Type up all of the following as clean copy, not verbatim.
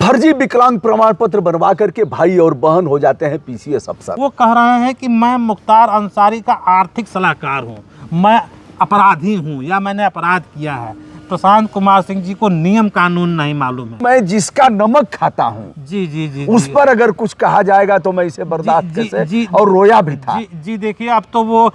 फर्जी विकलांग प्रमाण पत्र बनवा करके भाई और बहन हो जाते हैं पीसीएस अफसर। वो कह रहे हैं कि मैं मुख्तार अंसारी का आर्थिक सलाहकार हूँ, मैं अपराधी हूँ या मैंने अपराध किया है। प्रशांत कुमार सिंह जी को नियम कानून नहीं मालूम है। मैं जिसका नमक खाता हूँ जी जी जी उस पर अगर कुछ कहा जाएगा तो मैं इसे बर्दाश्त कैसे, और रोया भी था। जी देखिए, अब तो वो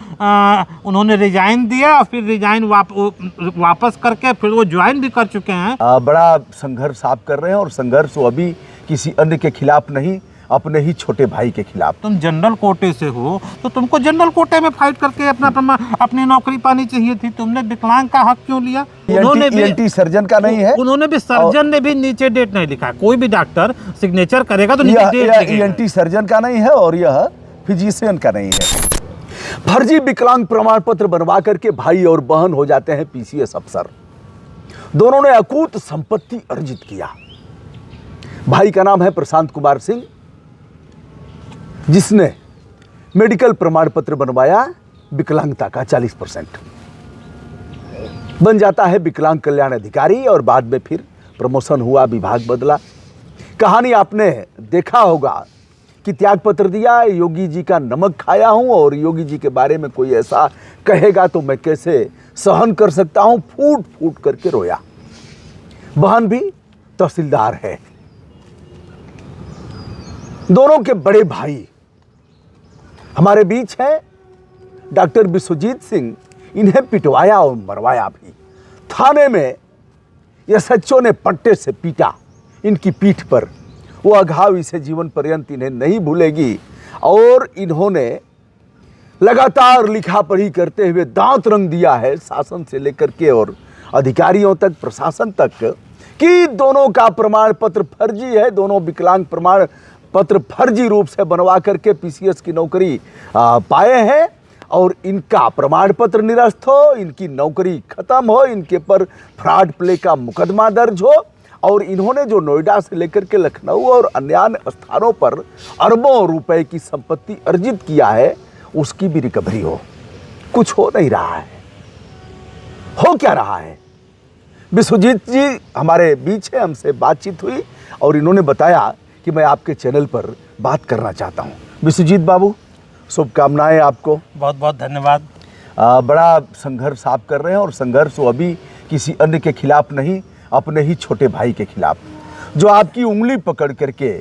उन्होंने रिजाइन दिया और फिर रिजाइन वापस करके फिर वो ज्वाइन भी कर चुके हैं। बड़ा संघर्ष आप कर रहे हैं, और संघर्ष वो अभी किसी अन्य के खिलाफ नहीं, अपने ही छोटे भाई के खिलाफ। तुम जनरल कोटे से हो तो तुमको जनरल कोटे में फाइट करके अपनी नौकरी पानी चाहिए थी। तुमने विकलांग का हक क्यों लिया? उन्होंने भी सर्जन का नहीं है, उन्होंने भी, सर्जन ने भी नीचे डेट नहीं लिखा। कोई भी डॉक्टर सिग्नेचर करेगा तो नीचे डेट लिखेगा। ENT सर्जन का नहीं है और यह फिजिशियन का नहीं है। फर्जी विकलांग प्रमाण पत्र बनवा करके भाई और बहन हो जाते हैं पीसीएस अफसर। दोनों ने अकूत संपत्ति अर्जित किया। भाई का नाम है प्रशांत कुमार सिंह, जिसने मेडिकल प्रमाण पत्र बनवाया विकलांगता का 40%, बन जाता है विकलांग कल्याण अधिकारी, और बाद में फिर प्रमोशन हुआ, विभाग बदला। कहानी आपने देखा होगा कि त्याग पत्र दिया, योगी जी का नमक खाया हूं और योगी जी के बारे में कोई ऐसा कहेगा तो मैं कैसे सहन कर सकता हूं, फूट फूट करके रोया। बहन भी तहसीलदार है। दोनों के बड़े भाई हमारे बीच है। डॉक्टर विश्वजीत सिंह, इन्हें पिटवाया और मरवाया भी। थाने में SHO ने पट्टे से पीटा इनकी पीठ पर। वो अघाव इसे जीवन पर्यंत इन्हें नहीं भूलेगी, और इन्होंने लगातार लिखा पढ़ी करते हुए दांत रंग दिया है शासन से लेकर के और अधिकारियों तक, प्रशासन तक, कि दोनों का प्रमाण पत्र फर्जी है। दोनों विकलांग प्रमाण पत्र फर्जी रूप से बनवा करके पीसीएस की नौकरी पाए हैं, और इनका प्रमाण पत्र निरस्त हो, इनकी नौकरी खत्म हो, इनके पर फ्रॉड प्ले का मुकदमा दर्ज हो, और इन्होंने जो नोएडा से लेकर के लखनऊ और अन्य स्थानों पर अरबों रुपए की संपत्ति अर्जित किया है, उसकी भी रिकवरी हो। कुछ हो नहीं रहा है। हो क्या रहा है? विश्वजीत जी हमारे बीच है, हमसे बातचीत हुई और इन्होंने बताया कि मैं आपके चैनल पर बात करना चाहता हूं। विश्वजीत बाबू, शुभकामनाएं आपको। बहुत बहुत धन्यवाद। बड़ा संघर्ष आप कर रहे हैं, और संघर्ष वो अभी किसी अन्य के खिलाफ नहीं, अपने ही छोटे भाई के खिलाफ, जो आपकी उंगली पकड़ करके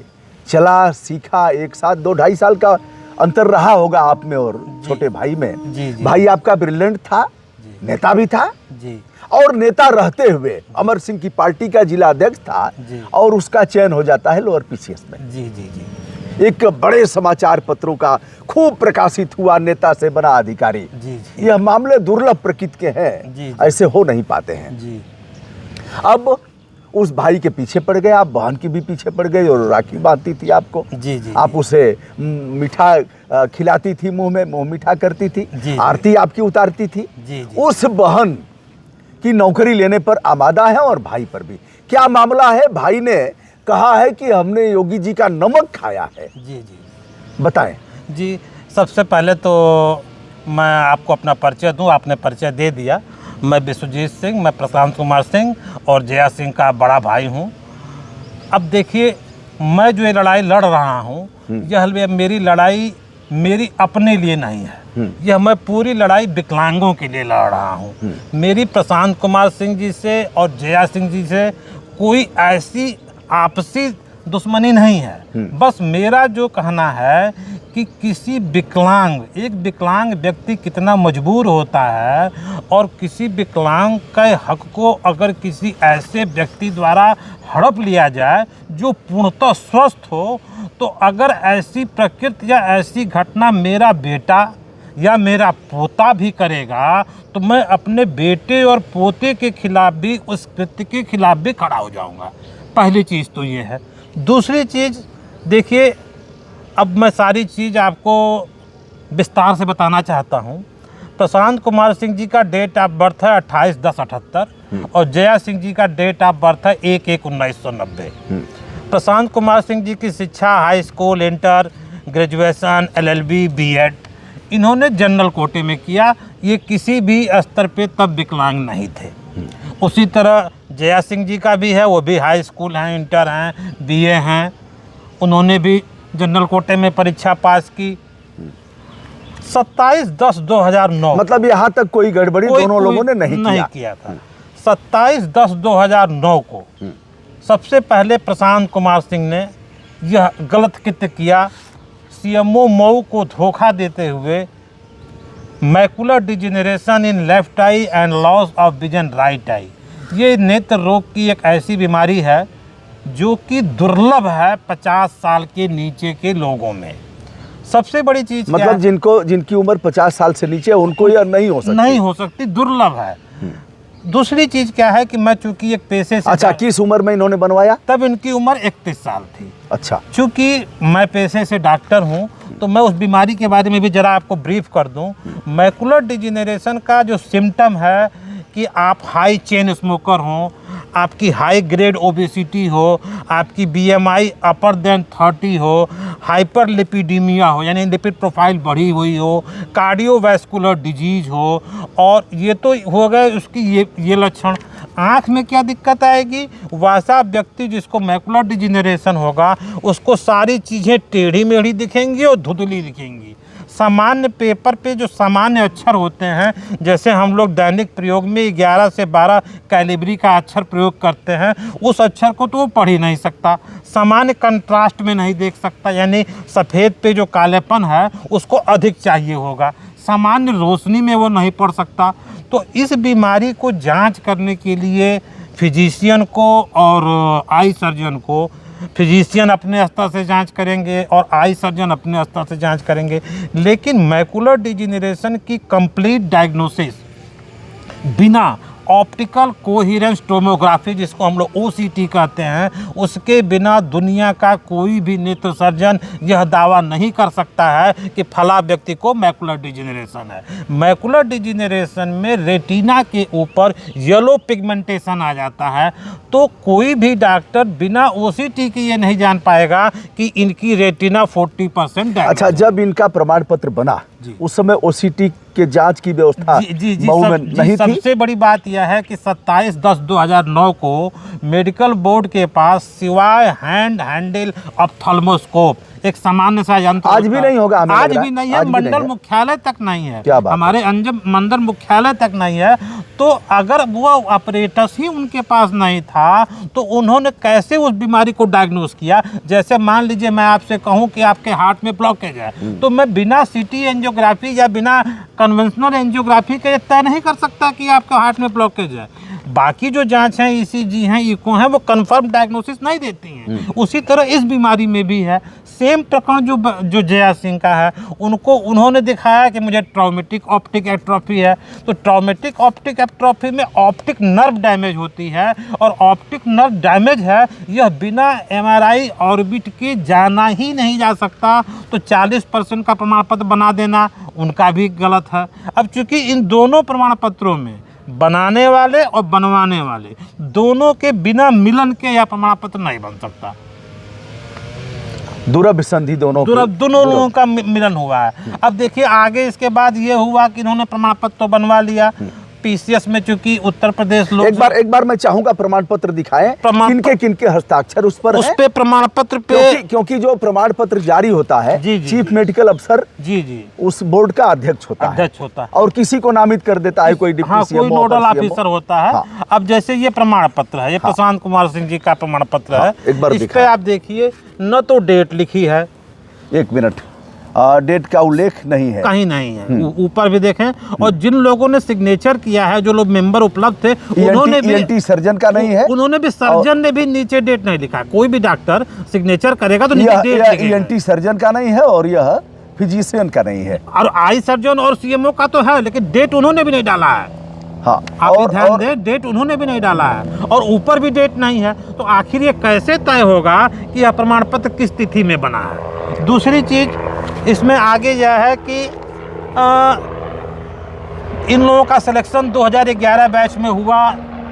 चला, सीखा। एक साथ 2-2.5 साल का अंतर रहा होगा आप में और छोटे भाई में। जी। भाई आपका ब्रिलियंट था, नेता भी था जी, और नेता रहते हुए अमर सिंह की पार्टी का जिला अध्यक्ष था, और उसका चयन हो जाता है लोअर पीसीएस में। जी जी जी। एक बड़े समाचार पत्रों का खूब प्रकाशित हुआ, नेता से बना अधिकारी। जी जी। यह मामले दुर्लभ प्रकृति के हैं। जी। ऐसे हो नहीं पाते हैं। जी। अब उस भाई के पीछे पड़ गए आप, बहन की भी पीछे पड़ गई, और राखी बांधती थी आपको। जी जी। आप उसे मीठा खिलाती थी, मुंह में मुंह मीठा करती थी। जी। आरती आपकी उतारती थी। जी जी। उस बहन की नौकरी लेने पर आमादा है, और भाई पर भी। क्या मामला है? भाई ने कहा है कि हमने योगी जी का नमक खाया है। जी जी। बताएं। जी, सबसे पहले तो मैं आपको अपना परिचय दूं। आपने परिचय दे दिया। मैं विश्वजीत सिंह, मैं प्रशांत कुमार सिंह और जया सिंह का बड़ा भाई हूं। अब देखिए, मैं जो ये लड़ाई लड़ रहा हूं, यह मेरी लड़ाई मेरी अपने लिए नहीं है। यह मैं पूरी लड़ाई विकलांगों के लिए लड़ रहा हूं। मेरी प्रशांत कुमार सिंह जी से और जया सिंह जी से कोई ऐसी आपसी दुश्मनी नहीं है। बस मेरा जो कहना है कि किसी विकलांग, एक विकलांग व्यक्ति कितना मजबूर होता है, और किसी विकलांग के हक को अगर किसी ऐसे व्यक्ति द्वारा हड़प लिया जाए जो पूर्णतः स्वस्थ हो, तो अगर ऐसी प्रकृति या ऐसी घटना मेरा बेटा या मेरा पोता भी करेगा, तो मैं अपने बेटे और पोते के खिलाफ भी, उस कृत्य के खिलाफ भी खड़ा हो जाऊंगा। पहली चीज़ तो ये है। दूसरी चीज़ देखिए, अब मैं सारी चीज़ आपको विस्तार से बताना चाहता हूँ। प्रशांत कुमार सिंह जी का डेट ऑफ बर्थ है 28/10/78 और जया सिंह जी का डेट ऑफ बर्थ है 1/1/1990। प्रशांत कुमार सिंह जी की शिक्षा high school, inter, graduation, LLB, B.Ed इन्होंने जनरल कोटे में किया। ये किसी भी स्तर पे तब विकलांग नहीं थे। उसी तरह जया सिंह जी का भी है, वो भी हाई स्कूल हैं, इंटर हैं, बीए हैं, उन्होंने भी जनरल कोटे में परीक्षा पास की। 27/10/2009 मतलब यहाँ तक कोई गड़बड़ी दोनों लोगों ने नहीं किया था। 27/10/2009 को सबसे पहले प्रशांत कुमार सिंह ने यह गलत कृत्य किया। सीएमओ मऊ को धोखा देते हुए macular degeneration in left I and loss of vision right I, ये नेत्र रोग की एक ऐसी बीमारी है जो कि दुर्लभ है 50 साल के नीचे के लोगों में। सबसे बड़ी चीज मतलब जिनकी उम्र 50 साल से नीचे है उनको यह नहीं हो सकती, दुर्लभ है। दूसरी चीज क्या है कि मैं चूंकि एक पेशे से, अच्छा, किस उम्र में इन्होंने बनवाया? तब इनकी उम्र 31 साल थी। अच्छा, चूंकि मैं पेशे से डॉक्टर हूं तो मैं उस बीमारी के बारे में भी जरा आपको ब्रीफ कर दूं। मैकुलर डिजेनरेशन का जो सिम्टम है कि आप हाई चेन स्मोकर हो, आपकी हाई ग्रेड ओबेसिटी हो, आपकी बीएमआई अपर देन 30 हो, हाइपर लिपिडीमिया हो यानी लिपिड प्रोफाइल बढ़ी हुई हो, कार्डियोवैस्कुलर डिजीज हो, और ये तो हो गए उसकी ये लक्षण। आँख में क्या दिक्कत आएगी? वैसा व्यक्ति जिसको मैकुलर डिजेनरेशन होगा उसको सारी चीज़ें टेढ़ी मेढ़ी दिखेंगी और धुंधली दिखेंगी। सामान्य पेपर पे जो सामान्य अक्षर होते हैं, जैसे हम लोग दैनिक प्रयोग में 11 से 12 कैलिबरी का अक्षर प्रयोग करते हैं, उस अक्षर को तो वो पढ़ ही नहीं सकता। सामान्य कंट्रास्ट में नहीं देख सकता, यानी सफ़ेद पे जो कालेपन है उसको अधिक चाहिए होगा। सामान्य रोशनी में वो नहीं पढ़ सकता। तो इस बीमारी को जांच करने के लिए फिजिशियन को और आई सर्जन को, फिजिशियन अपने स्तर से जांच करेंगे और आई सर्जन अपने स्तर से जांच करेंगे, लेकिन मैकुलर डिजेनरेशन की कंप्लीट डायग्नोसिस बिना ऑप्टिकल कोहेरेंस टोमोग्राफी, जिसको हम लोग ओसीटी कहते हैं, उसके बिना दुनिया का कोई भी नेत्र सर्जन यह दावा नहीं कर सकता है कि फला व्यक्ति को मैकुलर डिजेनरेशन है। मैकुलर डिजेनरेशन में रेटिना के ऊपर येलो पिगमेंटेशन आ जाता है, तो कोई भी डॉक्टर बिना ओसीटी के ये नहीं जान पाएगा कि इनकी रेटिना 40% है। अच्छा, जब इनका प्रमाण पत्र बना उस समय ओसीटी के जांच की व्यवस्था मऊ में नहीं थी? सबसे बड़ी बात यह है कि 27/10/2009 को मेडिकल बोर्ड के पास सिवाय हैंड हैंडल ऑप्थेल्मोस्कोप, एक सामान्य सा यंत्र, आज भी नहीं होगा, आज भी नहीं है, मंडल मुख्यालय तक नहीं है, क्या बात हमारे अंजम मंडल मुख्यालय तक नहीं है। तो अगर वो ऑपरेटस ही उनके पास नहीं था तो उन्होंने कैसे उस बीमारी को डायग्नोस किया? जैसे मान लीजिए मैं आपसे कहूं कि आपके हार्ट में ब्लॉकेज है, तो मैं बिना सीटी एंजियोग्राफी या बिना कन्वेंशनल एंजियोग्राफी के तय नहीं कर सकता कि आपके हार्ट में ब्लॉकेज है। बाकी जो जांच हैं, ईसीजी हैं, इको हैं, वो कंफर्म डायग्नोसिस नहीं देती हैं। उसी तरह इस बीमारी में भी है। सेम प्रकरण जो जया सिंह का है, उन्होंने दिखाया कि मुझे ट्रॉमेटिक ऑप्टिक एट्रोफी है। तो ट्रॉमेटिक ऑप्टिक एट्रोफी में ऑप्टिक नर्व डैमेज होती है, और ऑप्टिक नर्व डैमेज है यह बिना एमआरआई ऑर्बिट के जाना ही नहीं जा सकता। तो 40% का प्रमाण पत्र बना देना उनका भी गलत है। अब चूंकि इन दोनों प्रमाण पत्रों में बनाने वाले और बनवाने वाले दोनों के बिना मिलन के यह प्रमाण पत्र नहीं बन सकता। दूरभ संधि दोनों लोगों का मिलन हुआ है। अब देखिए आगे इसके बाद ये हुआ कि इन्होंने प्रमाण पत्र तो बनवा लिया। पीसीएस में चूंकि उत्तर प्रदेश लोग, एक बार मैं चाहूंगा प्रमाण पत्र दिखाएं, किनके हस्ताक्षर उस पर उस पे प्रमाण पत्र पे, क्योंकि जो प्रमाण पत्र जारी होता है चीफ मेडिकल अफसर उस बोर्ड का अध्यक्ष होता है और किसी को नामित कर देता है कोई डिप्टी सीएम, कोई नोडल ऑफिसर होता है। अब जैसे ये प्रमाण पत्र है, ये प्रशांत कुमार सिंह जी का प्रमाण पत्र है। एक बार इस पे आप देखिए, न तो डेट लिखी है, 1 मिनट, डेट का उल्लेख नहीं है, कहीं नहीं है। ऊपर भी देखें, और जिन लोगों ने सिग्नेचर किया है, जो लोग मेंबर उपलब्ध थे, उन्होंने भी ENT सर्जन का नहीं है, उन्होंने भी, सर्जन ने भी नीचे डेट नहीं लिखा। कोई भी डॉक्टर सिग्नेचर करेगा तो नीचे डेट लिखेगा। ENT सर्जन का नहीं है और यह फिजिशियन का नहीं है, और आई सर्जन और सीएमओ का तो है, लेकिन डेट उन्होंने भी नहीं डाला है। हाँ, आप ध्यान दें, डेट उन्होंने भी नहीं डाला है, और ऊपर भी डेट नहीं है। तो आखिर ये कैसे तय होगा कि यह प्रमाण पत्र किस तिथि में बना है? दूसरी चीज इसमें आगे यह है कि इन लोगों का सिलेक्शन 2011 बैच में हुआ।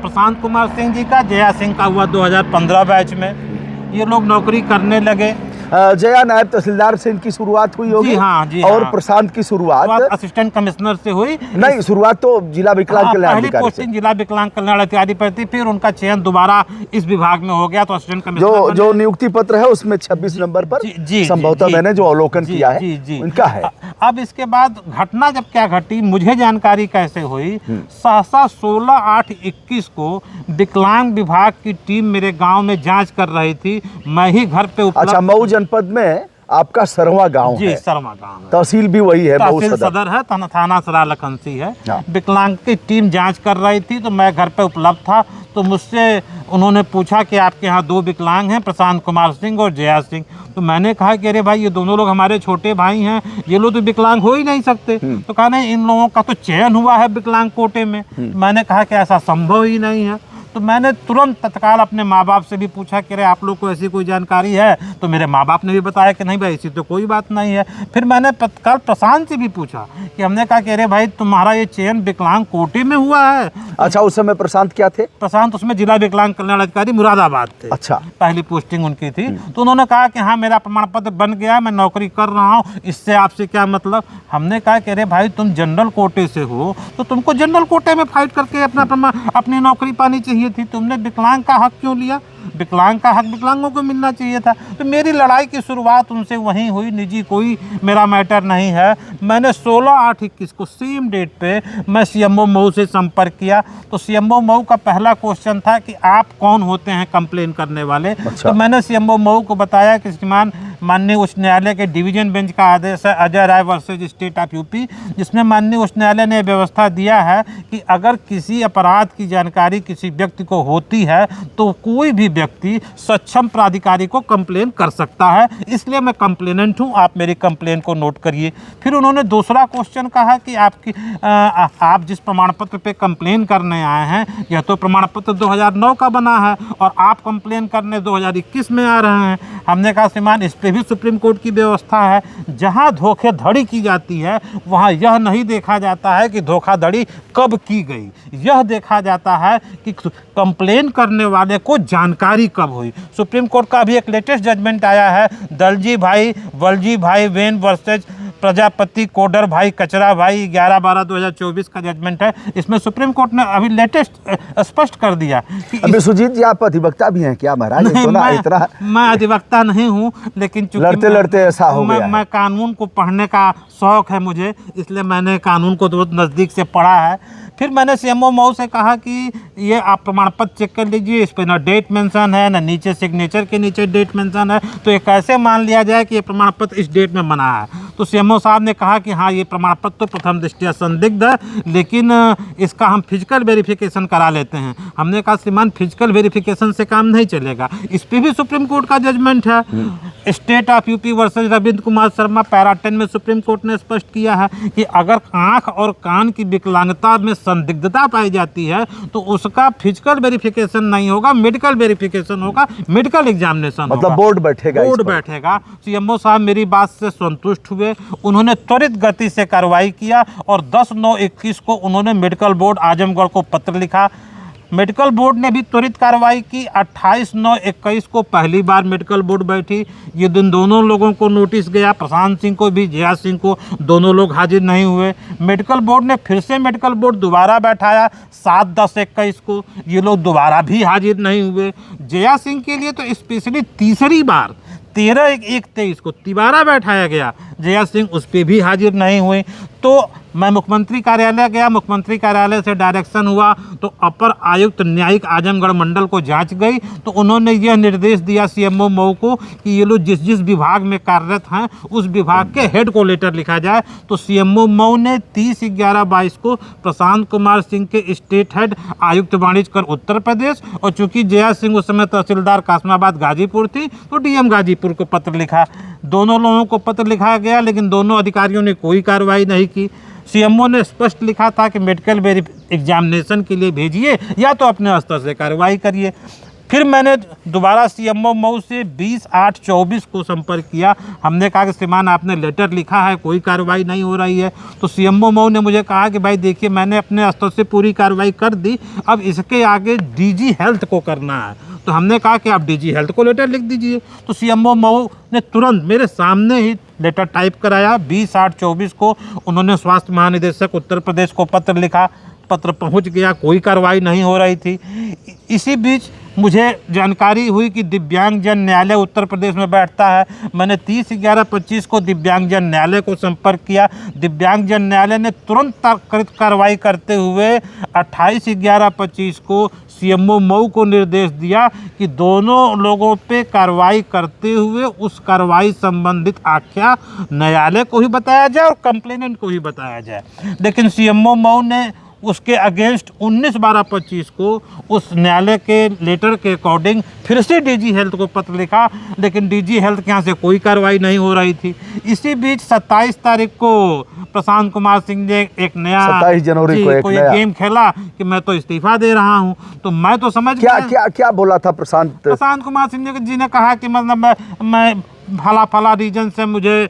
प्रशांत कुमार सिंह जी का, जया सिंह का हुआ 2015 बैच में। ये लोग नौकरी करने लगे। जया नायब तहसीलदार से इनकी शुरुआत हुई होगी। जी हाँ, जी और हाँ। प्रशांत की शुरुआत असिस्टेंट कमिश्नर से हुई। नहीं, शुरुआत तो जिला विकलांग कल्याण पहली अधिकारी से। पोस्टिंग जिला विकलांग कल्याण अधिकारी पर थी, फिर उनका चयन दोबारा इस विभाग में हो गया तो असिस्टेंट कमिश्नर जो नियुक्ति पत्र है उसमें 26 नंबर पर संभवतः मैंने जो अवलोकन किया है उनका है। अब इसके बाद घटना जब क्या घटी, मुझे जानकारी कैसे हुई, सहसा 16/8/21 को विकलांग विभाग की टीम मेरे गांव में जांच कर रही थी। मैं ही घर पे उपलब्ध। अच्छा, मऊ जनपद में आपका सरवा गांव जी, है। सरवा गांव है। तहसील भी वही है, मऊ तहसील सदर। सदर है, थाना सराय लखनसी है। हाँ। विकलांग की टीम जांच कर रही थी तो मैं घर पे उपलब्ध था, तो मुझसे उन्होंने पूछा कि आपके यहाँ 2 विकलांग हैं, प्रशांत कुमार सिंह और जया सिंह। तो मैंने कहा कि अरे भाई, ये दोनों लोग हमारे छोटे भाई हैं, ये लोग तो विकलांग हो ही नहीं सकते। तो कहा नहीं, इन लोगों का तो चयन हुआ है विकलांग कोटे में। मैंने कहा कि ऐसा संभव ही नहीं है। तो मैंने तुरंत तत्काल अपने माँ बाप से भी पूछा कि अरे आप लोग को ऐसी कोई जानकारी है, तो मेरे माँ बाप ने भी बताया कि नहीं भाई, ऐसी तो कोई बात नहीं है। फिर मैंने तत्काल प्रशांत से भी पूछा कि हमने कहा कि अरे भाई, तुम्हारा ये चयन विकलांग कोटे में हुआ है। अच्छा, उस समय प्रशांत क्या थे? प्रशांत उसमें जिला विकलांग कल्याण अधिकारी मुरादाबाद थे। अच्छा, पहली पोस्टिंग उनकी थी। तो उन्होंने कहा कि हाँ, मेरा प्रमाण पत्र बन गया, मैं नौकरी कर रहा हूँ, इससे आपसे क्या मतलब। हमने कहा कि अरे भाई, तुम जनरल कोटे से हो तो तुमको जनरल कोटे में फाइट करके अपनी नौकरी पानी चाहिए थी। तुमने विकलांग का हक क्यों लिया? विकलांग का हक विकलांगों को मिलना चाहिए था। तो मेरी लड़ाई की शुरुआत उनसे वहीं हुई। निजी कोई मेरा मैटर नहीं है। मैंने 16/8/21 को सेम डेट पे मैं सीएमओ मऊ से संपर्क किया। तो सीएमओ मऊ का पहला क्वेश्चन था कि आप कौन होते हैं कंप्लेन करने वाले। अच्छा। तो मैंने सीएमओ मऊ को बताया कि श्रीमान माननीय उच्च न्यायालय के डिवीजन बेंच का आदेश है, Ajay Rai versus state of UP, जिसमें माननीय उच्च न्यायालय ने व्यवस्था दिया है कि अगर किसी अपराध की जानकारी किसी व्यक्ति को होती है तो कोई भी व्यक्ति सक्षम प्राधिकारी को कंप्लेन कर सकता है। इसलिए मैं कंप्लेनेंट हूं, आप मेरी कंप्लेन को नोट करिए। फिर उन्होंने दूसरा क्वेश्चन कहा कि आप जिस प्रमाण पत्र पे कंप्लेन करने आए हैं, यह तो प्रमाण पत्र 2009 का बना है और आप कंप्लेन करने 2021 में आ रहे हैं। हमने कहा श्रीमान, इस पे भी सुप्रीम कोर्ट की व्यवस्था है। जहां धोखाधड़ी की जाती है वहां यह नहीं देखा जाता है कि धोखाधड़ी कब की गई, यह देखा जाता है कि कंप्लेन करने वाले को जानकारी कब हुई। सुप्रीम कोर्ट का भी एक लेटेस्ट जजमेंट आया है, दलजी भाई वलजी भाई वेन वर्सेज प्रजापति कोडर भाई कचरा भाई, 11/12/2024 का जजमेंट है। इसमें सुप्रीम कोर्ट ने अभी लेटेस्ट स्पष्ट कर दिया कि अभी सुजीत जी, आप अधिवक्ता भी हैं क्या महाराज? नहीं, तो ना इतना मैं अधिवक्ता नहीं हूँ, लेकिन लड़ते लड़ते ऐसा हो गया है। मैं कानून को पढ़ने का शौक है मुझे, इसलिए मैंने कानून को बहुत नज़दीक से पढ़ा है। फिर मैंने सीएमओ मऊ से कहा कि ये आप प्रमाण पत्र चेक कर लीजिए, इस पर ना डेट मेंशन है, ना नीचे सिग्नेचर के नीचे डेट मेंशन है, तो ये कैसे मान लिया जाए कि ये प्रमाण पत्र इस डेट में बना है। तो सीएमओ साहब ने कहा कि हाँ, ये प्रमाण पत्र तो प्रथम दृष्टया संदिग्ध है, लेकिन इसका हम फिजिकल वेरिफिकेशन करा लेते हैं। हमने कहा श्रीमान, फिजिकल वेरिफिकेशन से काम नहीं चलेगा, इस पर भी सुप्रीम कोर्ट का जजमेंट है। State of UP versus Ravindra Kumar Sharma, para 10 में सुप्रीम कोर्ट ने स्पष्ट किया है कि अगर आँख और कान की विकलांगता में संदिग्धता पाई जाती है तो उसका फिजिकल वेरिफिकेशन नहीं होगा, मेडिकल वेरिफिकेशन होगा, मेडिकल एग्जामिनेशन होगा। मतलब बोर्ड बैठेगा, बोर्ड बैठेगा। सीएमओ साहब मेरी बात से संतुष्ट हुए। उन्होंने त्वरित गति से कार्रवाई किया और 10/9/21 को उन्होंने मेडिकल बोर्ड आजमगढ़ को पत्र लिखा। मेडिकल बोर्ड ने भी त्वरित कार्रवाई की। 28/9/21 को पहली बार मेडिकल बोर्ड बैठी। ये दिन दोनों लोगों को नोटिस गया, प्रशांत सिंह को भी, जया सिंह को, दोनों लोग हाजिर नहीं हुए। मेडिकल बोर्ड ने फिर से मेडिकल बोर्ड दोबारा बैठाया 7/10/21 को, ये लोग दोबारा भी हाजिर नहीं हुए। जया सिंह के लिए तो स्पेशली तीसरी बार 13/1/23 को तिबारा बैठाया गया, जया सिंह उस पर भी हाजिर नहीं हुई। तो मैं मुख्यमंत्री कार्यालय गया, मुख्यमंत्री कार्यालय से डायरेक्शन हुआ तो अपर आयुक्त न्यायिक आजमगढ़ मंडल को जांच गई, तो उन्होंने यह निर्देश दिया सीएमओ मऊ को कि ये लोग जिस जिस विभाग में कार्यरत हैं उस विभाग के हेड को लेटर लिखा जाए। तो सीएमओ मऊ ने 30/11/22 को प्रशांत कुमार सिंह के स्टेट हेड आयुक्त वाणिज्य कर उत्तर प्रदेश, और चूंकि जया सिंह उस समय तहसीलदार कासमाबाद गाजीपुर थी तो डीएम गाजीपुर को पत्र लिखा। दोनों लोगों को पत्र लिखा गया, लेकिन दोनों अधिकारियों ने कोई कार्रवाई नहीं की। सीएमओ ने स्पष्ट लिखा था कि मेडिकल एग्जामिनेशन के लिए भेजिए या तो अपने स्तर से कार्रवाई करिए। फिर मैंने दोबारा सीएमओ मऊ से 20/8/24 को संपर्क किया। हमने कहा कि श्रीमान, आपने लेटर लिखा है, कोई कार्रवाई नहीं हो रही है। तो सीएमओ मऊ ने मुझे कहा कि भाई देखिए, मैंने अपने स्तर से पूरी कार्रवाई कर दी, अब इसके आगे डीजी हेल्थ को करना है। तो हमने कहा कि आप डीजी हेल्थ को लेटर लिख दीजिए। तो सीएमओ मऊ ने तुरंत मेरे सामने ही लेटर टाइप कराया। 20/8/24 को उन्होंने स्वास्थ्य महानिदेशक उत्तर प्रदेश को पत्र लिखा। पत्र पहुंच गया, कोई कार्रवाई नहीं हो रही थी। इसी बीच मुझे जानकारी हुई कि दिव्यांगजन न्यायालय उत्तर प्रदेश में बैठता है। मैंने 30/11/25 को दिव्यांगजन न्यायालय को संपर्क किया। दिव्यांगजन न्यायालय ने तुरंत त्वरित कार्रवाई करते हुए 28/11/25 को सीएमओ मऊ को निर्देश दिया कि दोनों लोगों पे कार्रवाई करते हुए उस कार्रवाई संबंधित आख्या न्यायालय को ही बताया जाए और कंप्लेनेंट को ही बताया जाए। लेकिन सीएमओ मऊ ने उसके अगेंस्ट 19/12/25 को उस न्यायालय के लेटर के अकॉर्डिंग फिर से डीजी हेल्थ को पत्र लिखा, लेकिन डीजी हेल्थ के यहाँ से कोई कार्रवाई नहीं हो रही थी। इसी बीच 27 तारीख को प्रशांत कुमार सिंह ने एक नया 27 जनवरी को एक नया गेम खेला कि मैं तो इस्तीफा दे रहा हूँ। तो मैं तो समझ क्या गया। क्या क्या बोला था प्रशांत कुमार सिंह जी ने कहा कि मतलब मैं फला रीजन से मुझे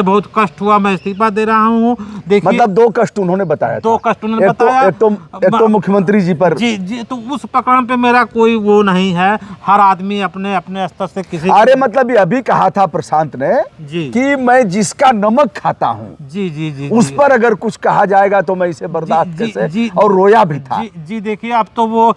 बहुत कष्ट हुआ, मैं इस्तीफा दे रहा हूँ। देखिए, मतलब 2 कष्ट उन्होंने बताया, 2 कष्ट उन्होंने बताया। एक तो मुख्यमंत्री जी पर जी तो उस प्रकरण पे मेरा कोई वो नहीं है। हर आदमी अपने अपने स्तर से किसी अरे मतलब ये अभी कहा था प्रशांत ने जी कि मैं जिसका नमक खाता हूँ जी जी जी उस पर अगर कुछ कहा जाएगा तो मैं इसे बर्दाश्त कैसे, और रोया भी था। जी देखिए, अब तो वो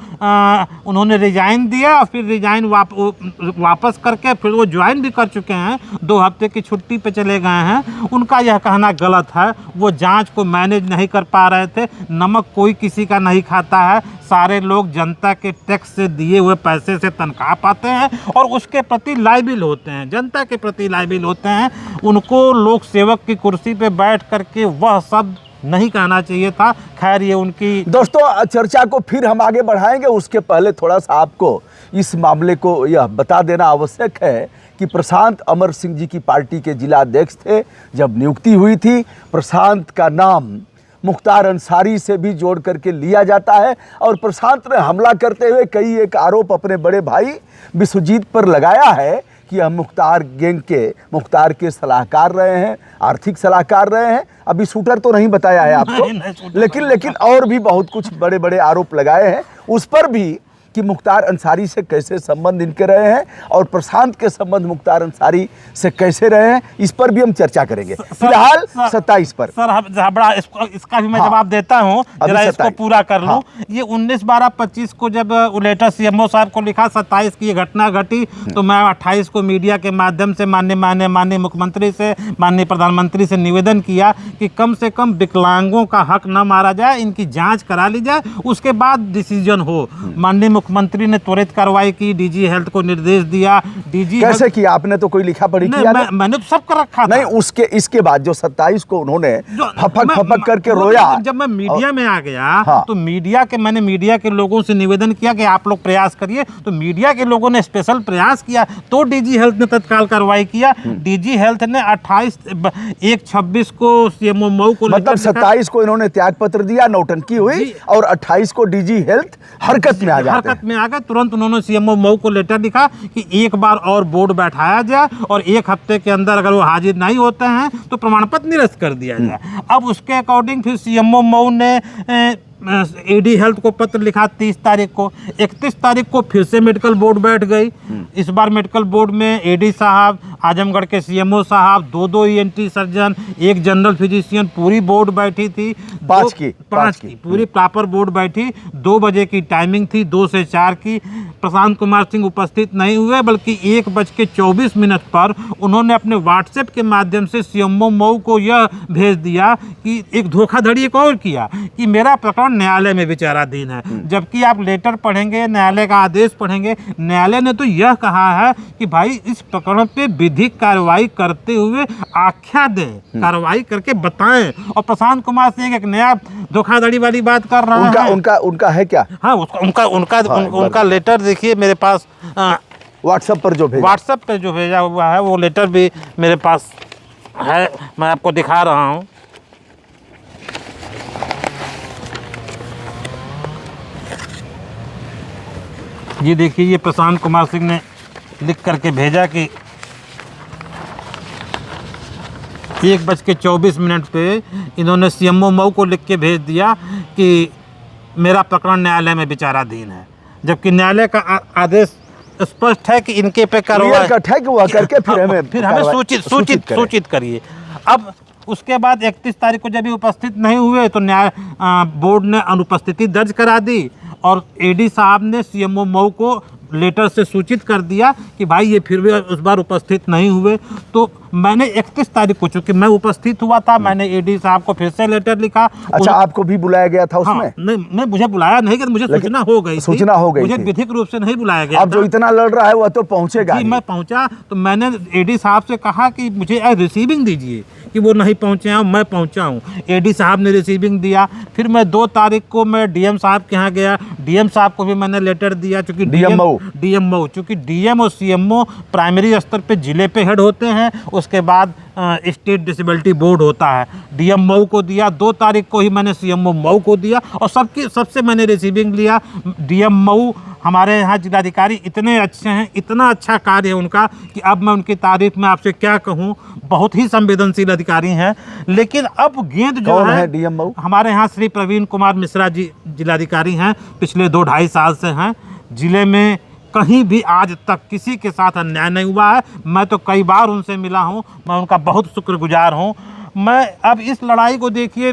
उन्होंने रिजाइन दिया और फिर रिजाइन वापस करके फिर वो ज्वाइन भी कर चुके हैं। 2 हफ्ते की छुट्टी पे चले गए हैं। उनका यह कहना गलत है। वो जांच को मैनेज नहीं कर पा रहे थे। नमक कोई किसी का नहीं खाता है। सारे लोग जनता के टैक्स से दिए हुए पैसे से तनख्वाह पाते हैं और उसके प्रति लायबिल होते हैं, जनता के प्रति लायबिल होते हैं। उनको लोक सेवक की कुर्सी पे बैठ करके वह शब्द नहीं कहना चाहिए था। खैर, ये उनकी दोस्तों चर्चा को फिर हम आगे बढ़ाएंगे। उसके पहले थोड़ा सा आपको इस मामले को यह बता देना आवश्यक है कि प्रशांत अमर सिंह जी की पार्टी के जिला अध्यक्ष थे। जब नियुक्ति हुई थी, प्रशांत का नाम मुख्तार अंसारी से भी जोड़ करके लिया जाता है और प्रशांत ने हमला करते हुए कई एक आरोप अपने बड़े भाई विश्वजीत पर लगाया है कि हम मुख्तार के सलाहकार रहे हैं, आर्थिक सलाहकार रहे हैं। अभी शूटर तो नहीं बताया है आपको, लेकिन और भी बहुत कुछ बड़े बड़े आरोप लगाए हैं उस पर भी कि मुख्तार अंसारी से कैसे संबंध इनके रहे हैं और प्रशांत के संबंध मुख्तार अंसारी से कैसे रहे हैं, इस पर भी हम चर्चा करेंगे। फिलहाल 27 पर सर बड़ा इसका भी मैं जवाब देता हूं, जरा इसको पूरा कर लूं। ये 19/12/25 को जब लेटर सीएमओ साहब को लिखा, 27 की ये घटना घटी, तो मैं 28 को मीडिया के माध्यम से माननीय मुख्यमंत्री से, माननीय प्रधानमंत्री से निवेदन किया कि कम से कम विकलांगों का हक न मारा जाए, इनकी जाँच करा ली जाए, उसके बाद डिसीजन हो। माननीय मुख्यमंत्री ने त्वरित कार्रवाई की, डीजी हेल्थ को निर्देश दिया। डीजी कैसे किया आपने? तो कोई लिखा पढ़ी किया? मैंने तो सब कर रखा था। नहीं, इसके बाद जो 27 को उन्होंने फपक करके रोया, जब मैं मीडिया में आ गया तो मैंने मीडिया के लोगों से निवेदन किया कि आप लोग प्रयास करिए। तो मीडिया के लोगों ने स्पेशल प्रयास किया तो डीजी हेल्थ ने तत्काल कार्रवाई किया। डीजी हेल्थ ने 28/1/26 को सीएमओ मऊ को, मतलब 27 को इन्होंने त्याग पत्र दिया, नौटंकी हुई और 28 को डीजी हेल्थ हरकत में आ गए। तुरंत उन्होंने सीएमओ मऊ को लेटर लिखा कि एक बार और बोर्ड बैठाया जाए और 1 हफ्ते के अंदर अगर वो हाजिर नहीं होते हैं तो प्रमाण पत्र निरस्त कर दिया जाए। अब उसके अकॉर्डिंग फिर सीएमओ मऊ ने एडी हेल्थ को पत्र लिखा 30 तारीख को। 31 तारीख को फिर से मेडिकल बोर्ड बैठ गई। इस बार मेडिकल बोर्ड में एडी साहब, आजमगढ़ के सीएमओ साहब, 2 ईएनटी सर्जन, 1 जनरल फिजिशियन, पूरी बोर्ड बैठी थी। 5 की पूरी प्रॉपर बोर्ड बैठी। 2 बजे की टाइमिंग थी, 2 से 4 की। प्रशांत कुमार सिंह उपस्थित नहीं हुए, बल्कि 1:24 पर उन्होंने अपने व्हाट्सएप के माध्यम से सीएमओ मऊ को यह भेज दिया कि एक धोखाधड़ी एक और किया कि मेरा प्रकरण न्यायालय में विचाराधीन है। जबकि आप लेटर पढ़ेंगे, न्यायालय का आदेश पढ़ेंगे, न्यायालय ने तो यह कहा है कि भाई इस प्रकरण पे विधिक कार्रवाई करते हुए आख्या दें, कार्रवाई करके बताएं। और प्रशांत कुमार सिंह एक नया धोखाधड़ी वाली बात कर रहा है। उनका है क्या? हाँ, उनका लेटर देखिए मेरे पास व्हाट्सएप पर जो भेजा हुआ है वो लेटर भी मेरे पास है, मैं आपको दिखा रहा हूँ। ये देखिए, ये प्रशांत कुमार सिंह ने लिख करके भेजा कि 1:24 पे इन्होंने सीएमओ मऊ को लिख के भेज दिया कि मेरा प्रकरण न्यायालय में विचाराधीन है। जबकि न्यायालय का आदेश स्पष्ट है कि इनके पे कार्रवाई कट है कि वह करके फिर हमें सूचित करिए। अब उसके बाद 31 तारीख को जब ये उपस्थित नहीं हुए तो न्याय बोर्ड ने अनुपस्थिति दर्ज करा दी और एडी साहब ने सीएमओ मऊ को लेटर से सूचित कर दिया कि भाई ये फिर भी उस बार उपस्थित नहीं हुए। तो मैंने 31 तारीख को, चूँकि मैं उपस्थित हुआ था, मैंने एडी साहब को फिर से लेटर लिखा। अच्छा, आपको भी बुलाया गया था उसमें? हाँ, नहीं, मुझे बुलाया नहीं, कि मुझे सूचना हो गई, मुझे विधिक रूप से नहीं बुलाया गया। अब जो इतना लड़ रहा है वह तो पहुंचेगा। जी, मैं पहुंचा तो मैंने एडी साहब से कहा कि मुझे रिसीविंग दीजिए, कि वो नहीं पहुंचे हैं, मैं पहुंचा हूं। एडी साहब ने रिसीविंग दिया। फिर मैं 2 तारीख को मैं डीएम साहब के यहाँ गया, डीएम साहब को भी मैंने लेटर दिया, चूँकि डीएम मऊ, चूँकि डीएम और सीएमओ प्राइमरी स्तर पे जिले पे हेड होते हैं, उसके बाद स्टेट डिसेबिलिटी बोर्ड होता है। डीएम मऊ को दिया, 2 तारीख को ही मैंने सीएमओ मऊ को दिया और सबसे मैंने रिसीविंग लिया। डीएम मऊ हमारे यहाँ जिलाधिकारी इतने अच्छे हैं, इतना अच्छा कार्य है उनका कि अब मैं उनकी तारीफ में आपसे क्या कहूँ, बहुत ही संवेदनशील अधिकारी हैं। लेकिन अब गेंद जो है डीएम मऊ हमारे यहाँ श्री प्रवीण कुमार मिश्रा जी जिलाधिकारी हैं, पिछले 2-2.5 साल से हैं। जिले में कहीं भी आज तक किसी के साथ अन्याय नहीं हुआ है। मैं तो कई बार उनसे मिला हूं, मैं उनका बहुत शुक्रगुजार हूं। मैं अब इस लड़ाई को देखिए,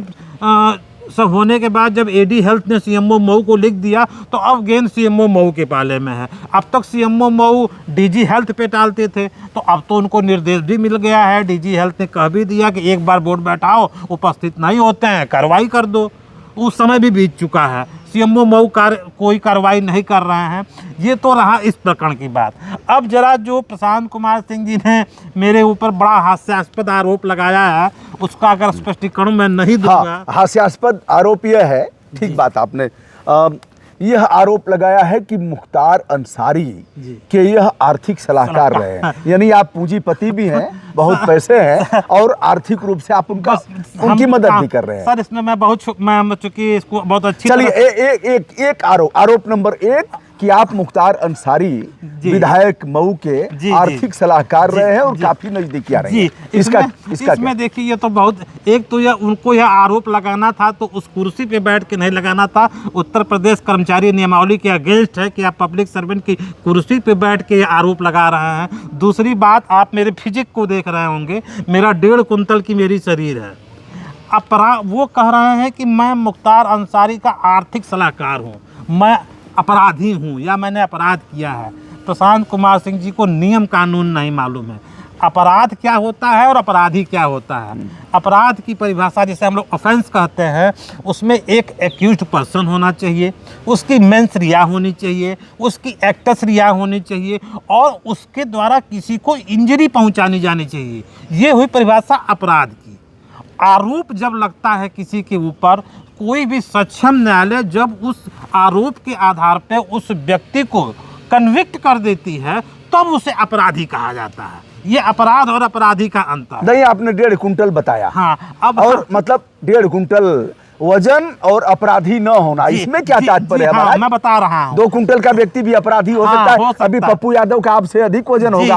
सब होने के बाद जब एडी हेल्थ ने सीएमओ मऊ को लिख दिया तो अब गेंद सीएमओ मऊ के पाले में है। अब तक सीएमओ मऊ डीजी हेल्थ पे टालते थे, तो अब तो उनको निर्देश भी मिल गया है। डीजी हेल्थ ने कह भी दिया कि एक बार बोर्ड बैठाओ, उपस्थित नहीं होते हैं कार्रवाई कर दो। उस समय भी बीत चुका है, सीएमओ मऊ कोई कार्रवाई नहीं कर रहे हैं। ये तो रहा इस प्रकरण की बात। अब जरा जो प्रशांत कुमार सिंह जी ने मेरे ऊपर बड़ा हास्यास्पद आरोप लगाया है, उसका अगर स्पष्टीकरण मैं नहीं दूंगा। हास्यास्पद आरोप यह है, ठीक बात आपने, यह आरोप लगाया है कि मुख्तार अंसारी के यह आर्थिक सलाहकार रहे हैं। यानी आप पूंजीपति भी हैं, बहुत पैसे हैं और आर्थिक रूप से आप उनकी मदद भी कर रहे हैं। सर, इसमें मैं चूंकि इसको बहुत अच्छी, चलिए एक आरोप नंबर 1 कि आप मुख्तार अंसारी विधायक मऊ के आर्थिक सलाहकार रहे हैं और काफी नजदीकी आ रहे हैं। इसमें देखिए, ये तो बहुत, एक तो उनको यह आरोप लगाना था तो उस कुर्सी पे बैठ के नहीं लगाना था। उत्तर प्रदेश कर्मचारी नियमावली के अगेंस्ट है कि आप पब्लिक सर्वेंट की कुर्सी पे बैठ के आरोप लगा रहे हैं। दूसरी बात, आप मेरे फिजिक को देख रहे होंगे, मेरा 1.5 कुंतल की मेरी शरीर है। वो कह रहे हैं कि मैं मुख्तार अंसारी का आर्थिक सलाहकार हूँ, मैं अपराधी हूँ या मैंने अपराध किया है। प्रशांत कुमार सिंह जी को नियम कानून नहीं मालूम है, अपराध क्या होता है और अपराधी क्या होता है। अपराध की परिभाषा जिसे हम लोग ऑफेंस कहते हैं, उसमें एक एक्यूज्ड पर्सन होना चाहिए, उसकी मेंस रिया होनी चाहिए, उसकी एक्टस रिया होनी चाहिए और उसके द्वारा किसी को इंजरी पहुंचानी जानी चाहिए। ये हुई परिभाषा अपराध की। आरोप जब लगता है किसी के ऊपर, कोई भी सक्षम न्यायालय जब उस आरोप के आधार पर उस व्यक्ति को कन्विक्ट कर देती है, तब उसे अपराधी कहा जाता है। ये अपराध और अपराधी का अंतर नहीं। आपने 1.5 कुंटल बताया, हाँ, अब और मतलब 1.5 कुंटल वजन और अपराधी न होना, इसमें क्या तात्पर्य है? हाँ, मैं बता रहा हूँ। 2 कुंटल का व्यक्ति भी अपराधी हो सकता है। अभी पप्पू यादव का आपसे अधिक वजन होगा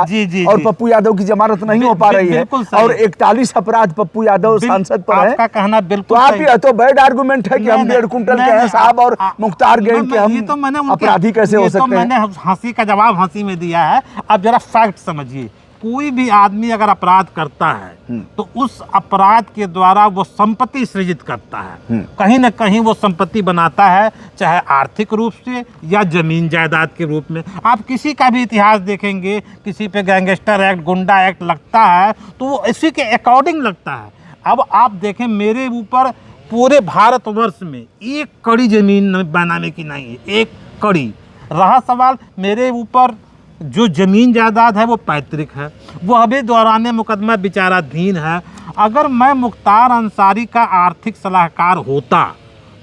और पप्पू यादव की जमानत नहीं हो पा रही है और 41 अपराध पप्पू यादव सांसद पर है। आपका कहना बिल्कुल तो आप तो बैड आर्गुमेंट है कि हम 1.5 कुंटल के हैं साहब और मुख्तार गैंग के हम अपराधी कैसे हो सकते हैं? मैंने हंसी का जवाब हंसी में दिया है। अब जरा फैक्ट समझिए, कोई भी आदमी अगर अपराध करता है तो उस अपराध के द्वारा वो संपत्ति सृजित करता है, कहीं ना कहीं वो संपत्ति बनाता है, चाहे आर्थिक रूप से या जमीन जायदाद के रूप में। आप किसी का भी इतिहास देखेंगे, किसी पे गैंगस्टर एक्ट, गुंडा एक्ट लगता है तो वो इसी के अकॉर्डिंग लगता है। अब आप देखें, मेरे ऊपर पूरे भारतवर्ष में एक कड़ी जमीन बनाने की नहीं है, एक कड़ी। रहा सवाल, मेरे ऊपर जो ज़मीन जायदाद है वो पैतृक है, वो अभी दौरान मुकदमा विचाराधीन है। अगर मैं मुख्तार अंसारी का आर्थिक सलाहकार होता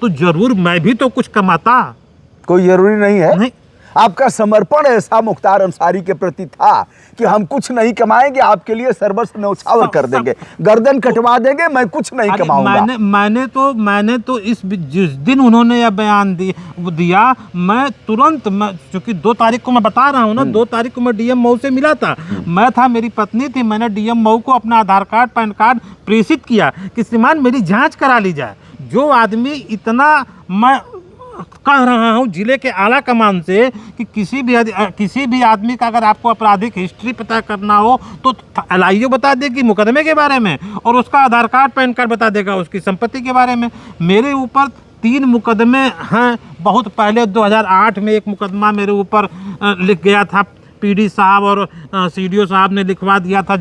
तो ज़रूर मैं भी तो कुछ कमाता। कोई ज़रूरी नहीं है। नहीं, आपका समर्पण ऐसा मुख्तार अंसारी के प्रति था कि हम कुछ नहीं कमाएंगे, आपके लिए सर्वस्व न्यौछावर कर देंगे, गर्दन कटवा देंगे, मैं कुछ नहीं कमाऊंगा। मैंने तो जिस दिन उन्होंने यह बयान दिया, मैं तुरंत, चूंकि 2 तारीख को मैं बता रहा हूँ ना, 2 तारीख को मैं डीएम मऊ से मिला था। मैं था, मेरी पत्नी थी, मैंने डीएम मऊ को अपना आधार कार्ड, पैन कार्ड प्रेषित किया कि श्रीमान मेरी जाँच करा ली जाए। जो आदमी इतना, मैं कह रहा हूँ जिले के आला कमान से कि किसी भी आदमी का अगर आपको आपराधिक हिस्ट्री पता करना हो तो LIO बता देगी मुकदमे के बारे में, और उसका आधार कार्ड पैन कार्ड बता देगा उसकी संपत्ति के बारे में। मेरे ऊपर 3 मुकदमे हैं। बहुत पहले 2008 में एक मुकदमा मेरे ऊपर लिख गया था, PD साहब और CDO साहब ने लिखवा दिया था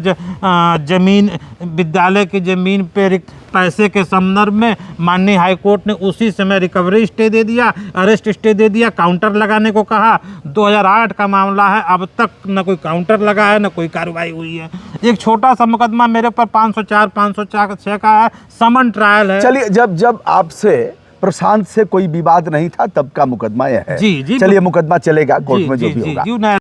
जमीन, विद्यालय की ज़मीन पे पैसे के संदर्भ में। माननीय हाईकोर्ट ने उसी समय रिकवरी स्टे दे दिया, अरेस्ट स्टे दे दिया, काउंटर लगाने को कहा। 2008 का मामला है, अब तक न कोई काउंटर लगा है न कोई कार्रवाई हुई है। एक छोटा सा मुकदमा मेरे पर 504 506 का है, समन ट्रायल है। चलिए, जब आपसे प्रशांत से कोई विवाद नहीं था तब का मुकदमा यह है। जी। चलिए, मुकदमा चलेगा कोर्ट में, जो भी होगा।